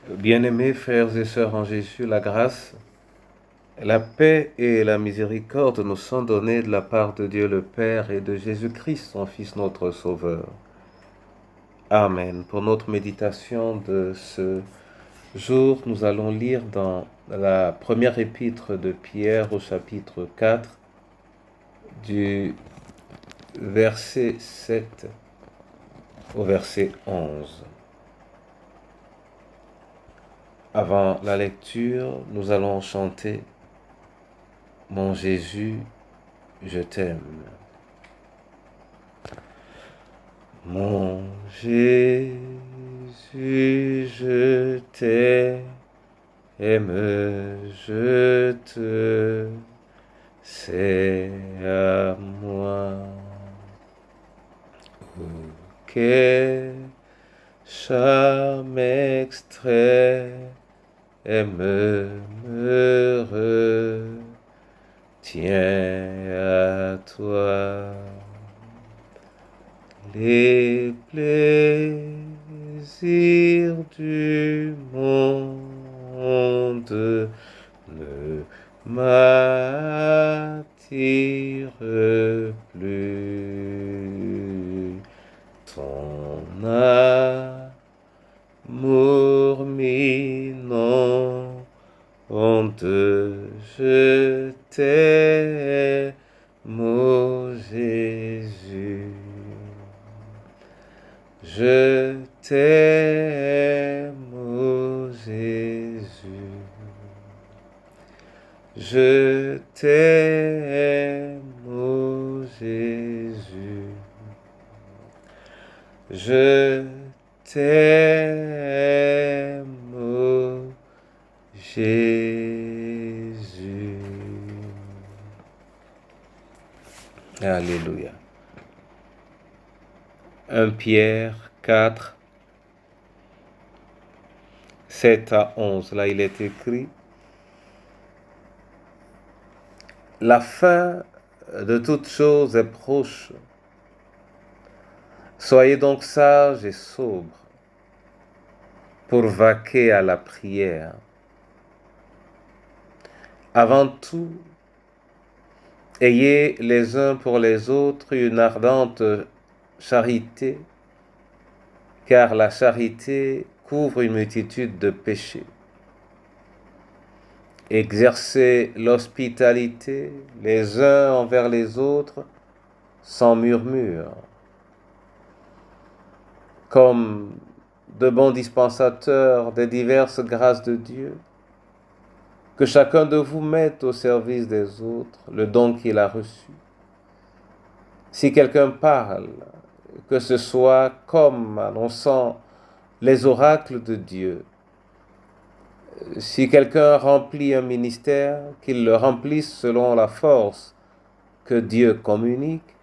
Bien-aimés frères et sœurs en Jésus, la grâce, la paix et la miséricorde nous sont données de la part de Dieu le Père et de Jésus-Christ, son Fils, notre Sauveur. Amen. Pour notre méditation de ce jour, nous allons lire dans la première épître de Pierre au chapitre 4, du verset 7 au verset 11. Avant la lecture, nous allons chanter « Mon Jésus, je t'aime ». Mon Jésus, je t'aime, je te sais à moi. Oh, quel charme extrême me retient à toi. Les plaisirs du monde ne m'attirent plus. Ton amour m'inonde, je t'aime, ô Jésus. Je t'aime, ô Jésus. Je t'aime, ô Jésus. Je t'aime, ô Jésus. Alléluia. 1 Pierre 4, 7 à 11. Là, il est écrit: la fin de toute chose est proche. Soyez donc sages et sobres pour vaquer à la prière. Avant tout, ayez les uns pour les autres une ardente charité, car la charité couvre une multitude de péchés. Exercez l'hospitalité les uns envers les autres sans murmure. Comme de bons dispensateurs des diverses grâces de Dieu, que chacun de vous mette au service des autres le don qu'il a reçu. Si quelqu'un parle, que ce soit comme annonçant les oracles de Dieu. Si quelqu'un remplit un ministère, qu'il le remplisse selon la force que Dieu communique,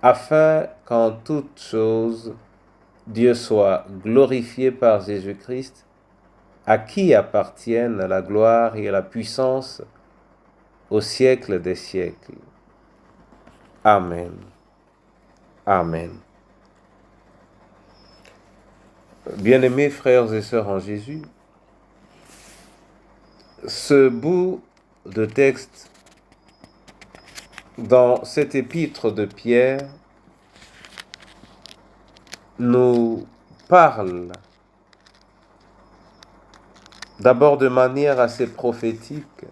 afin qu'en toute chose, Dieu soit glorifié par Jésus-Christ, à qui appartiennent la gloire et la puissance au siècle des siècles. Amen. Amen. Bien-aimés frères et sœurs en Jésus, ce bout de texte dans cette épître de Pierre nous parle d'abord de manière assez prophétique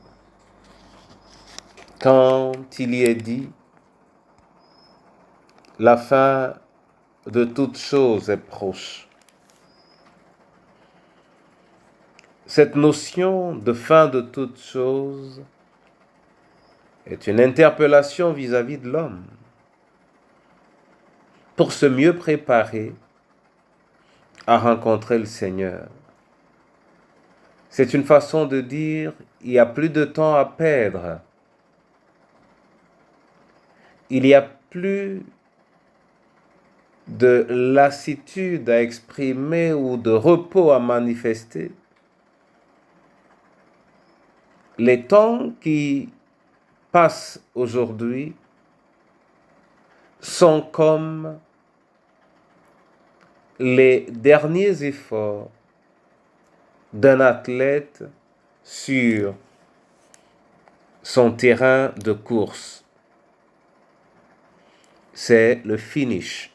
quand il y est dit « la fin de toute chose est proche ». Cette notion de fin de toute chose est une interpellation vis-à-vis de l'homme pour se mieux préparer à rencontrer le Seigneur. C'est une façon de dire il n'y a plus de temps à perdre. Il n'y a plus de lassitude à exprimer ou de repos à manifester. Les temps qui passent aujourd'hui sont comme les derniers efforts d'un athlète sur son terrain de course. C'est le finish.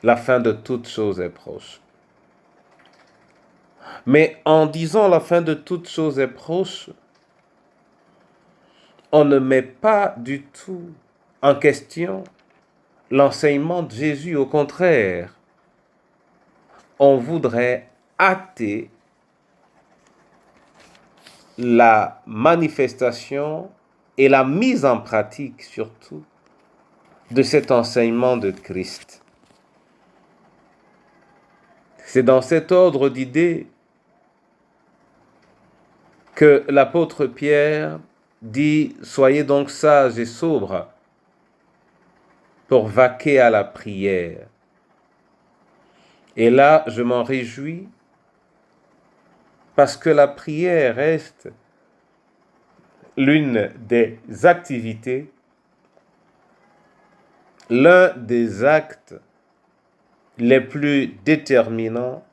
La fin de toute chose est proche. Mais en disant la fin de toute chose est proche, on ne met pas du tout en question l'enseignement de Jésus. Au contraire, on voudrait hâter la manifestation et la mise en pratique surtout de cet enseignement de Christ. C'est dans cet ordre d'idées que l'apôtre Pierre dit « Soyez donc sages et sobres pour vaquer à la prière. » Et là, je m'en réjouis parce que la prière reste l'une des activités, l'un des actes les plus déterminants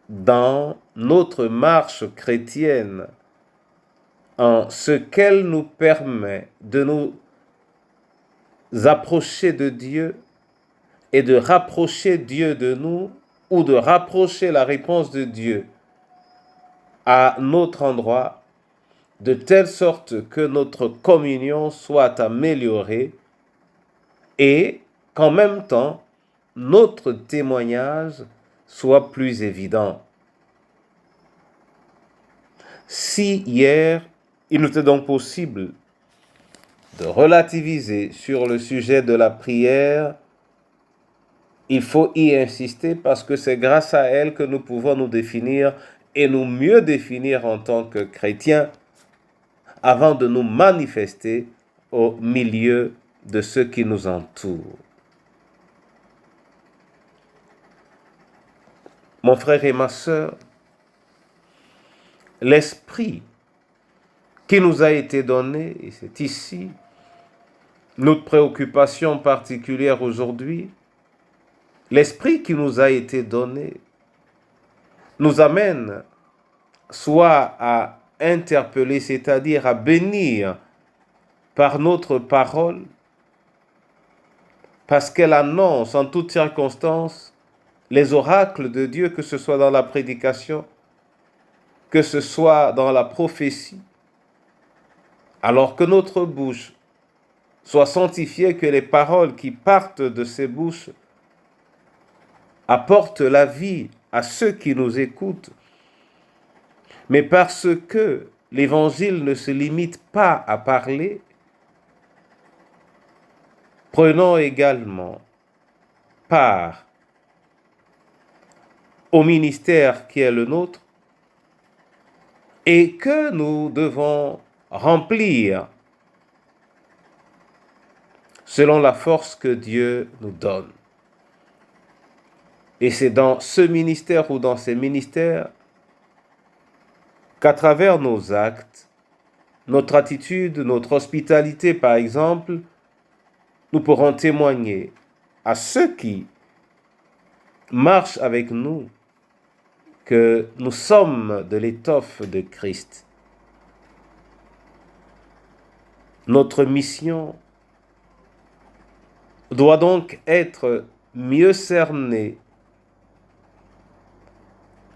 dans notre marche chrétienne, en ce qu'elle nous permet de nous approcher de Dieu et de rapprocher Dieu de nous, ou de rapprocher la réponse de Dieu à notre endroit, de telle sorte que notre communion soit améliorée et qu'en même temps, notre témoignage soit plus évident. Si hier, il nous était donc possible de relativiser sur le sujet de la prière, il faut y insister parce que c'est grâce à elle que nous pouvons nous définir et nous mieux définir en tant que chrétiens avant de nous manifester au milieu de ceux qui nous entourent. Mon frère et ma sœur, l'esprit qui nous a été donné, et c'est ici notre préoccupation particulière aujourd'hui, l'esprit qui nous a été donné nous amène soit à interpeller, c'est-à-dire à bénir par notre parole, parce qu'elle annonce en toutes circonstances les oracles de Dieu, que ce soit dans la prédication, que ce soit dans la prophétie, alors que notre bouche soit sanctifiée, que les paroles qui partent de ces bouches apportent la vie à ceux qui nous écoutent, mais parce que l'Évangile ne se limite pas à parler, prenons également part au ministère qui est le nôtre et que nous devons remplir selon la force que Dieu nous donne. Et c'est dans ce ministère ou dans ces ministères qu'à travers nos actes, notre attitude, notre hospitalité par exemple, nous pourrons témoigner à ceux qui marchent avec nous que nous sommes de l'étoffe de Christ. Notre mission doit donc être mieux cernée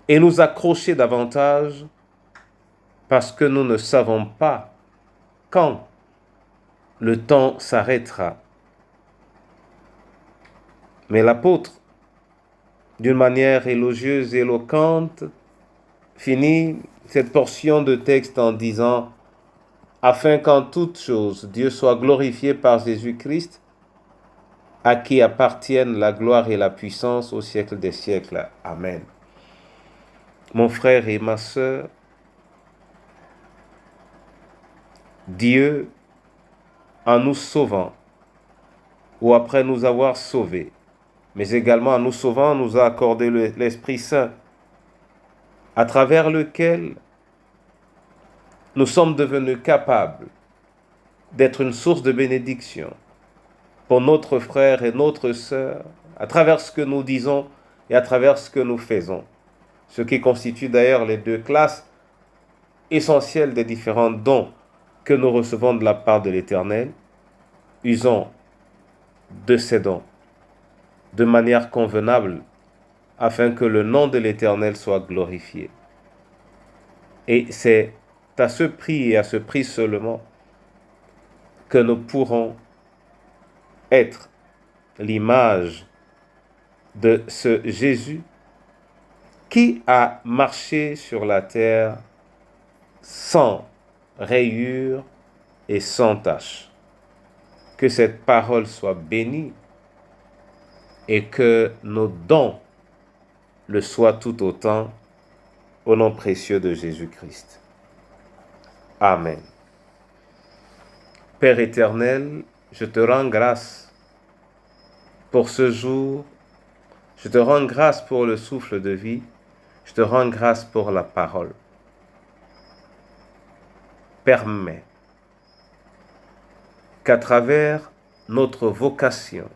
et nous accrocher davantage parce que nous ne savons pas quand le temps s'arrêtera. Mais l'apôtre, d'une manière élogieuse et éloquente, finit cette portion de texte en disant « Afin qu'en toutes choses, Dieu soit glorifié par Jésus-Christ, à qui appartiennent la gloire et la puissance au siècle des siècles. Amen. » Mon frère et ma sœur, Dieu, en nous sauvant, ou après nous avoir sauvés, mais également en nous sauvant, nous a accordé l'Esprit Saint, à travers lequel nous sommes devenus capables d'être une source de bénédiction pour notre frère et notre sœur, à travers ce que nous disons et à travers ce que nous faisons. ce qui constitue d'ailleurs les deux classes essentielles des différents dons que nous recevons de la part de l'Éternel. Usons de ces dons de manière convenable afin que le nom de l'Éternel soit glorifié. Et c'est à ce prix et à ce prix seulement que nous pourrons être l'image de ce Jésus qui a marché sur la terre sans rayures et sans tache. Que cette parole soit bénie et que nos dons le soient tout autant au nom précieux de Jésus-Christ. Amen. Père éternel, je te rends grâce pour ce jour. Je te rends grâce pour le souffle de vie. Je te rends grâce pour la parole. Permets qu'à travers notre vocation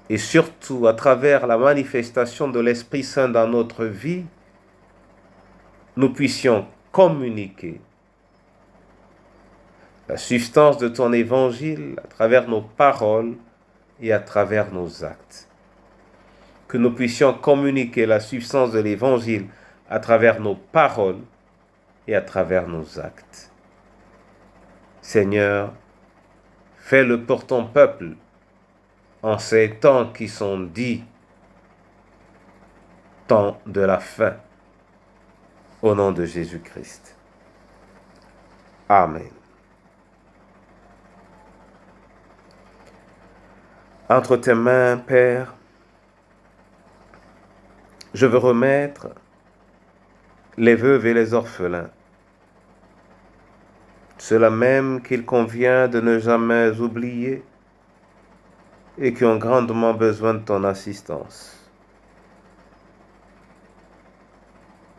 et surtout à travers la manifestation de l'Esprit Saint dans notre vie, nous puissions communiquer la substance de ton évangile à travers nos paroles et à travers nos actes. Que nous puissions communiquer la substance de l'évangile à travers nos paroles et à travers nos actes. Seigneur, fais-le pour ton peuple en ces temps qui sont dits temps de la fin, au nom de Jésus-Christ. Amen. Entre tes mains, Père, je veux remettre les veuves et les orphelins, ceux-là même qu'il convient de ne jamais oublier et qui ont grandement besoin de ton assistance.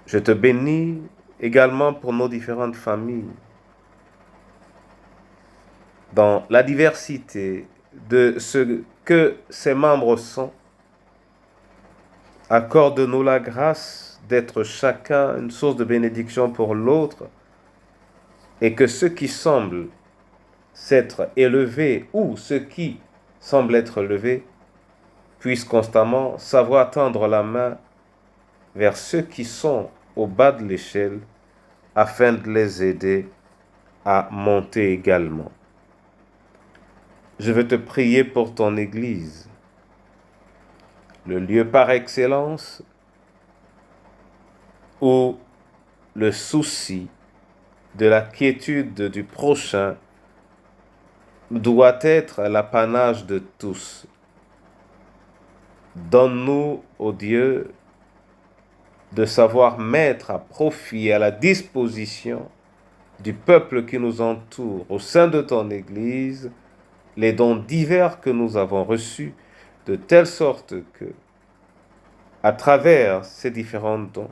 Je te bénis également pour nos différentes familles, dans la diversité de ce que ces membres sont. Accorde-nous la grâce d'être chacun une source de bénédiction pour l'autre et que ceux qui semblent s'être élevés ou ceux qui semblent être levés puissent constamment savoir tendre la main vers ceux qui sont au bas de l'échelle afin de les aider à monter également. Je veux te prier pour ton Église, le lieu par excellence où le souci de la quiétude du prochain doit être l'apanage de tous. Donne-nous, ô Dieu, de savoir mettre à profit, à la disposition du peuple qui nous entoure, au sein de ton Église, les dons divers que nous avons reçus, de telle sorte que, à travers ces différents dons,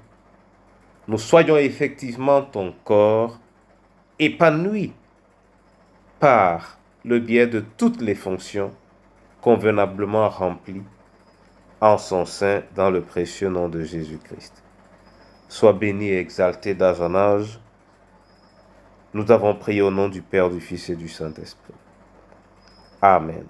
nous soyons effectivement ton corps épanoui par le biais de toutes les fonctions convenablement remplies en son sein dans le précieux nom de Jésus-Christ. Sois béni et exalté d'âge en âge. Nous avons prié au nom du Père, du Fils et du Saint-Esprit. Amen.